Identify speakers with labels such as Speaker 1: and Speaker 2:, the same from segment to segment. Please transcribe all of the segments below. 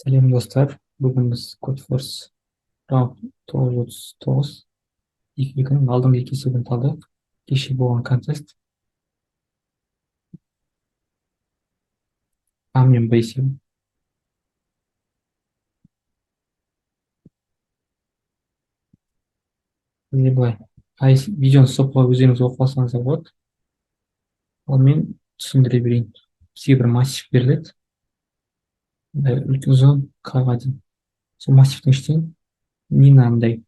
Speaker 1: Сәлем достар, бүгін біз Кодфорс раунд 939 екінің алдыңғы екі есебін талдайық. Кеше болған контест А мен Б есебі. Бізде былай видеоны стоп қойып өздеріңіз оқып алсаңыздар болады. Ал мен түсіндіре берейін. Бізге бір массив беріледі, үлкен ұзын К-ға дейін. Сол массивтің ішінен мынандай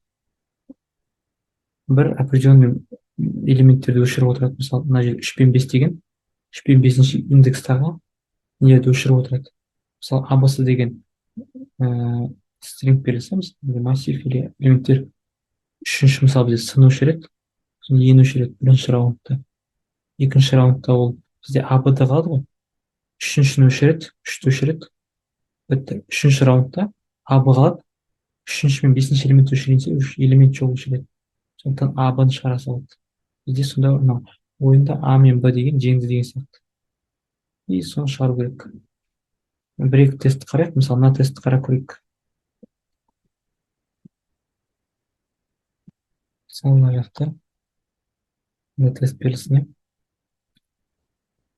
Speaker 1: бір определенный элементтерді өшіріп отырады. Мысалы мына жерде 3 пен 5 деген 3 пен 5 индекстағы нелерді өшіріп отырады. Мысалы абс деген стринг берілсе, мысалы массив или элементтер үшінші мысалы бізде сын өшіреді, сосын ені өшіреді бірінші раундта. Екінші раундта ол бізде абд қалады ғой, үшіншіні өшіреді, үшті өшіреді, бітті. Үшінші раундта аб қалады, үшінші мен бесінші элемент өшірілсе элемент жоқ өшіреді, сондықтан абны шығара салады. Бізде сонда мынау ойында А мен Б деген жеңді деген сияқты, и соны шығару керек. Бір екі тестті қарайық. Мысалы мына тестті қарап көрейік. Мысалы мына жақта мына тест берілсін.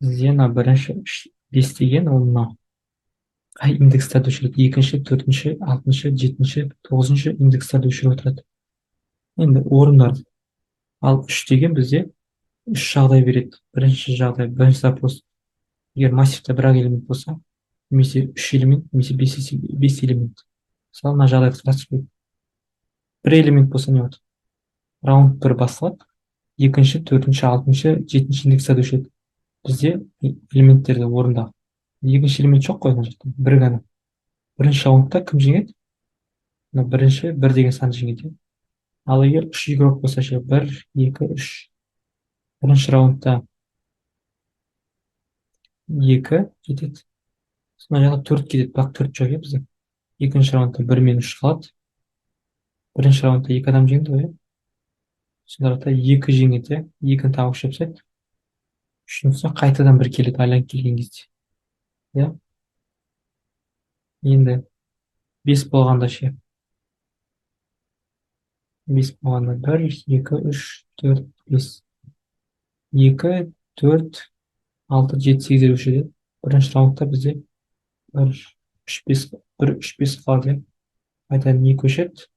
Speaker 1: Бізде мына бірінші 5 деген ол мынау қай индекстарды өшіреді? Екінші, төртінші, алтыншы, жетінші, тоғызыншы индекстарды өшіріп отырады. Енді орындарды. Ал 3 деген бізде үш жағдай береді. Бірінші жағдай, бірінші запрос. Егер массивте бір ақ элемент болса, немесе 3 элемент, немесе 5 элемент. Мысалы мына жағдайды қарастырайық. Бір элемент болса не болады? Раунд бір басталады. Екінші, төртінші, алтыншы, жетінші индекстарды өшіреді. Бізде элементтерді орында. Екінші элемент жоқ қой мына жақта, бір ғана. Бірінші раундта кім жеңеді? Мына бірінші бір деген сан жеңеді. Ал егер үш игрок болса ше, бір, екі, үш. Бірінші раундта екі кетеді. Мына жақта төрт кетеді, бірақ төрт жоқ бізде. Екінші раундта бір мен үш қалады. Бірінші раундта екі адам жеңді ғой. Сонда екі жеңеді, екіні тағы үш жасайды. Үшіншісі қайтадан бір келеді айналып келген кезде. Иә. Енді бес болғанда ше. Бес болғанда бір, екі, үш, төрт, бес. Екі, төрт, алты, жеті, сегіз өшеді. Бірінші раундта бізде бір, үш, бес, бір, үш, бес қалады. Қайтадан екі өшеді,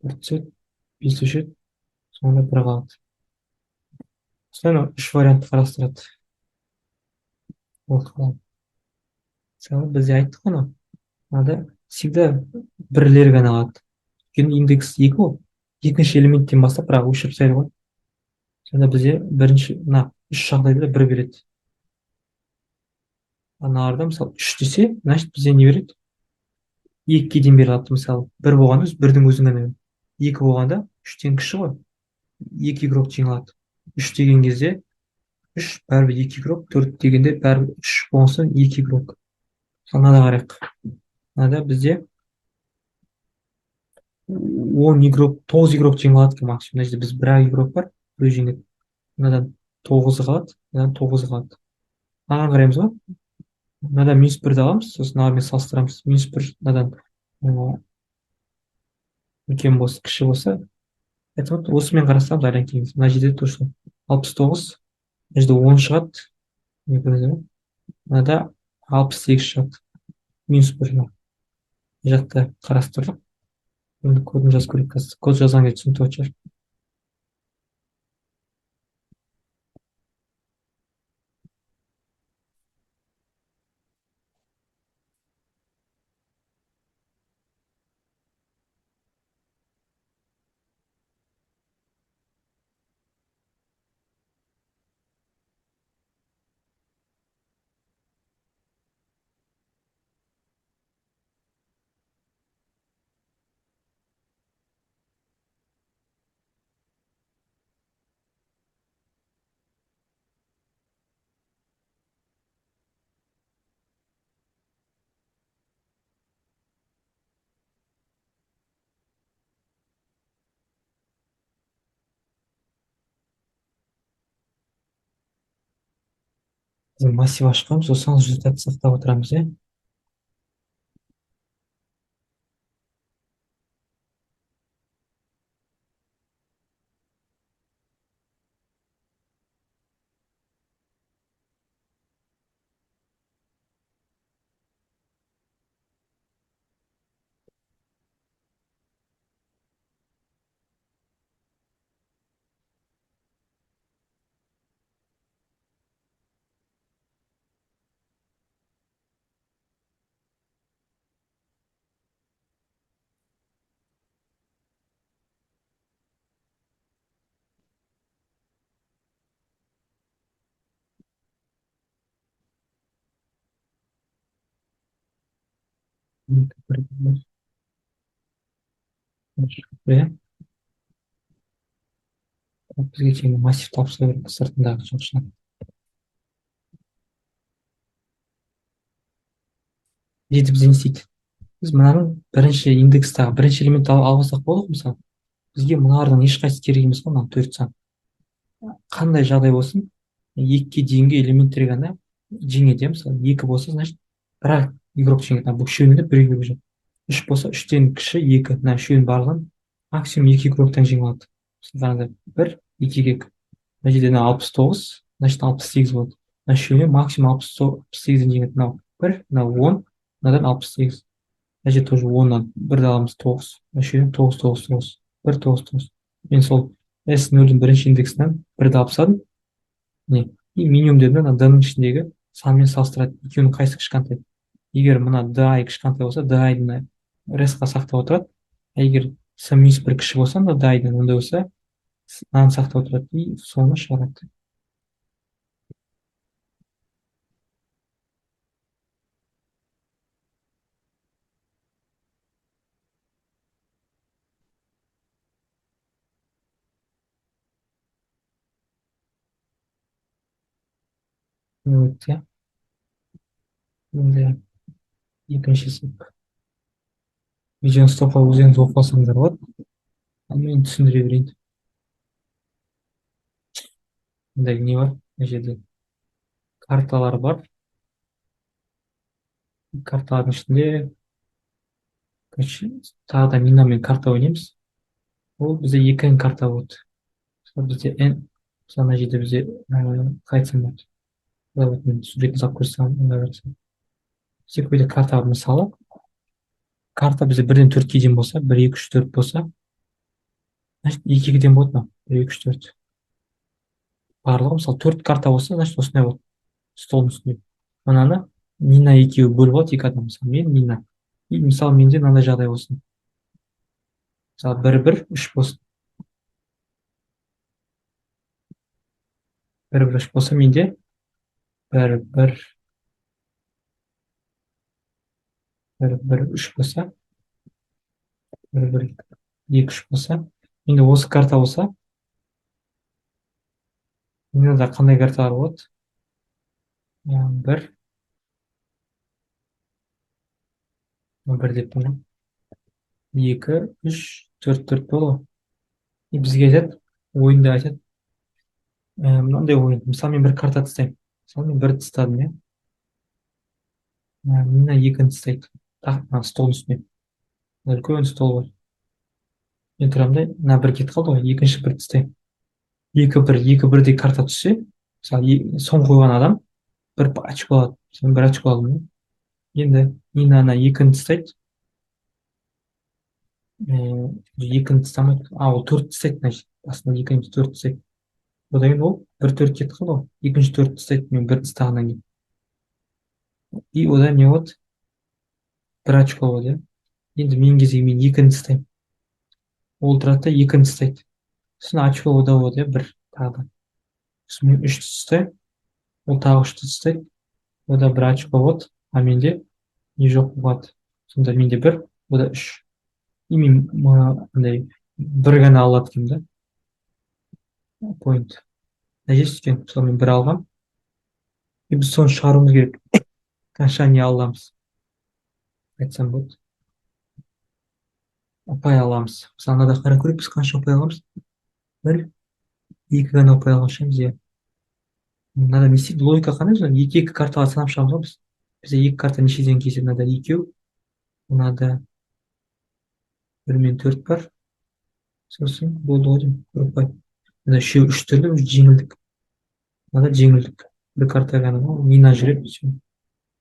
Speaker 1: бір түседі, бес өшеді, соңында бір қалады. Осылай үш вариантты қарастырады. Мысалы бізде айттық қой, мынада всегда бірлер ғана қалады. Өйткені индекс екі ғой, екінші элементтен бастап бірақ өшіріп тастайды ғой. Сонда бізде бірінші мына үш жағдайда бір береді. Аналарда мысалы үш десе, значит бізде не береді? Екіге дейін бере алады. Мысалы бір болғанда бірдің өзін ғана. Екі болғанда үштен кіші ғой, екі игрок жеңе алады. Үш деген кезде үш бәрібір екі игрок, төрт дегенде бәрібір үш болса екі игрок. Мынада қарайық. Мынада бізде 10 игрок, 9 игрок жеңе алады екен максимум. Мына жерде біз бір ақ игрок бар, біреу жеңеді. Мынадан 9 қалады, мынадан 9 қалады. Мынаған қараймыз ғой. Мынадан минус бірді аламыз, сосын мынамен салыстырамыз. Минус бір мынадан үлкен болса, кіші болса, это вот осымен қарасам зарян кейінгі. Мына жерде точно 69, мына жерде 10 шығады. Не көреді ме? Мынада 68 шығады. Минус бір. Мына жақта қарастырдық. Енді кодын жазып көрейік қазір. Код жазған кезде түсінікті шығар. Біз массив ашқанбыз, осыған результат сақтап отырамыз, иә. иә, бізге тегін массив тапсыру керек сыртындағы жұмысшылар. жеті бізде не істейді? Біз мынаның бірінші индекстағы бірінші элементті алып алсақ болады ғой мысалы. Бізге мыналардың ешқайсысы керек емес қой, мына төрт сан. Қандай жағдай болсын, екіге дейінгі элементтер ғана жеңеді. Иә, мысалы екі болса, значит, бір ақ игрок жеңеді. Бұл үшеуінде де бір игрок жеңеді. Үш болса, үштен кіші екі. Мына үшеуінің барлығын максимум екі игроктан жеңе алады. Жаңағыдай бір, екіге екі. Мына жерде мына 69, значит 68 болады. Мына үшеуіне максимум 68-ден жеңеді. Мынау бір, мынау 10, мынадан 68. Мына жерде тоже 10-нан бірді аламыз 9. Мына үшеуінен 9, 9, 9. Бір, 9, 9. Мен сол S0-дің бірінші индексінен бірді алып тастадым. Не? И минимум дедім, ана d-ның ішіндегі санмен салыстырады. Екеуінің қайсысы кішкентай. Егер мына di кішкентай болса, di-ны res-қа сақтап отырады. А егер с минус бір кіші болса, мына di-дан ондай болса, мынаны сақтап отырады. И соны шығарады. Өте. Енді екіншісі. Видеоны стоптап өзіңіз оқып алсаңыздар болады. Ал мен түсіндіре берейін. Мындай не бар? Мына жерде карталар бар. Карталардың ішінде короче, тағы да минамен карта ойнаймыз. Ол бізде екі n карта болады. Мысалы бізде n, мысалы ана жерде бізде қалай айтсам болады. Былай вот мен суретін салып көрсетсем, ыңғайлы болса. Бізде какой-то карта бар. Мысалы, карта бізде бірден төртке дейін болса, бір, екі, үш, төрт болса, значит, екіден болады мынау. Бір, екі, үш, төрт. Барлығы мысалы төрт карта болса, значит, осындай болады. Столдың үстінде. Мынаны Нина екеуі бөліп алады, екі адам. Мысалы, мен, Нина. И мысалы менде мынандай жағдай болсын. Мысалы, бір, бір, үш болсын. Бір, бір, үш болса, менде бір, бір, бір, үш болса, бір, екі, үш болса, енді осы карта болса, мынада қандай карталар болады? Бір, бір деп тұрмын. Екі, үш, төрт, төрт болады ғой. И бізге айтады, ойында айтады, мынандай ойын. Мысалы, мен бір карта тастаймын. Мысалы, мен бірді тастадым, иә. Мина екіні тастайды. Мына столдың үстіне. Үлкен стол бар. Мен тұрамын да, мына бір кетіп қалды ғой, екінші бір тастаймын. Екі бірдей карта түссе, мысалы, соң қойған адам бір очко алады. Сен бір очко алдың. Енді Нина ана екіні тастайды. Екіні тастамайды. Ол төрт тастайды, значит. Басында екі емес төрт тастайды. Одан кейін ол бір төрт кетіп қалды ғой. Екінші төрт тастайды, мен бір тастағаннан кейін. И одан не болады? Бір очко болады, иә. Енді менің кезегім мен екіні тастаймын. Ол тұрады да екіні тастайды. Сосын очко ода болады, иә, бір тағы да. Сосын мен үшті тастаймын, ол тағы үшті тастайды. Ода бір очко болады, а менде не жоқ болады. Сонда менде бір, ода үш. И мен андай бір ғана алады екенмін да, поинт. Нәтижесі екен, мысалы мен бір алғанмын, и біз соны шығаруымыз керек. Қанша не аламыз? Айтсам болады. Ұпай аламыз. Мысалы мынада қарап көрейік, біз қанша ұпай аламыз? Бір, екі ғана ұпай алған шығармыз, иә. Мынада не істейді? Логика қандай? Екі картаға санап шығамыз ғой біз. Бізде екі карта нешеден келсе, мынада екеу, мынада бір мен төрт бар. Сосын болды ғой деймін, бір ұпай. Мына үшеу үш түрлі жеңілдік. Мынада жеңілдік. Бір карта ғана ғой, Нина жүреді. Все.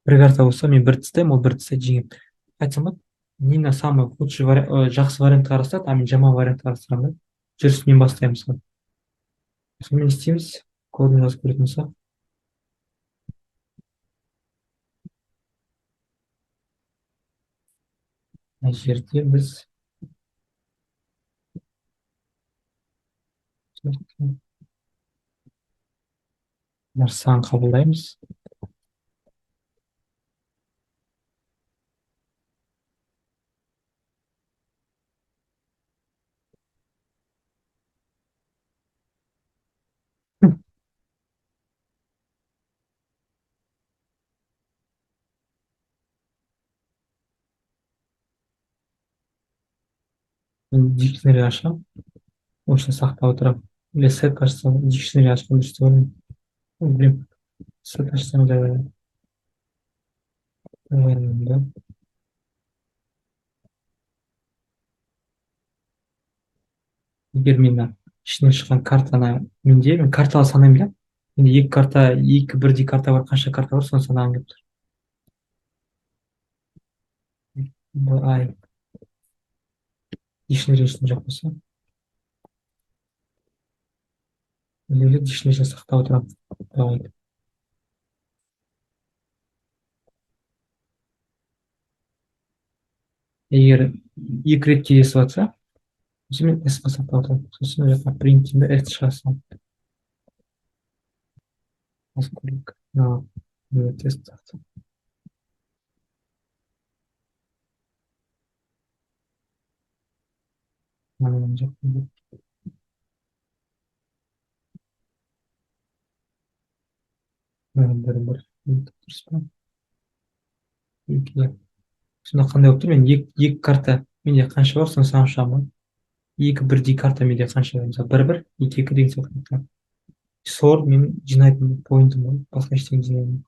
Speaker 1: Бір карта болса, мен бір тастаймын, ол бір тастайды, жеңеді. Айтсам болады, Нина самый худший жақсы вариантты қарастырады, а мен жаман вариантты қарастырамын да. Жүріс мен бастаймын мысалы. Сонымен істейміз. Кодын жазып көретін болсақ. Мына жерде біз нарсаны қабылдаймыз. мен дикшнери ашамын, оның ішіне сақтап отырамын. Или сет ашсам, дикшнери ашқан дұрыс деп ойлаймын. Білмеймін, сет ашсам да ойлаймын да. Егер мен ішінен шыққан картаны мен карталы санаймын да. Менде екі карта, екі бірдей карта бар, қанша карта бар, соны санағым келіп тұр. Ай, дикшнери ішінде жоқ болса, дикшнери сақтап отырамын. Давай. Егер екі рет кездесіп жатса, сосын мен с қа сақтап отырамын. Сосын мына жаққа принтимді с шығарсам. Поскольку, тест сақтап. Мына жаққа бір дұрыс па? Екі. Сонда қандай болып тұр? Мен екі карта менде қанша бар, соны санап шығамын ғой. Екі бірдей карта менде қанша бар? Мысалы, бір, екі деген сияқты. Сор мен жинайтын поинтым ғой. Басқа ештеңе жинаймын.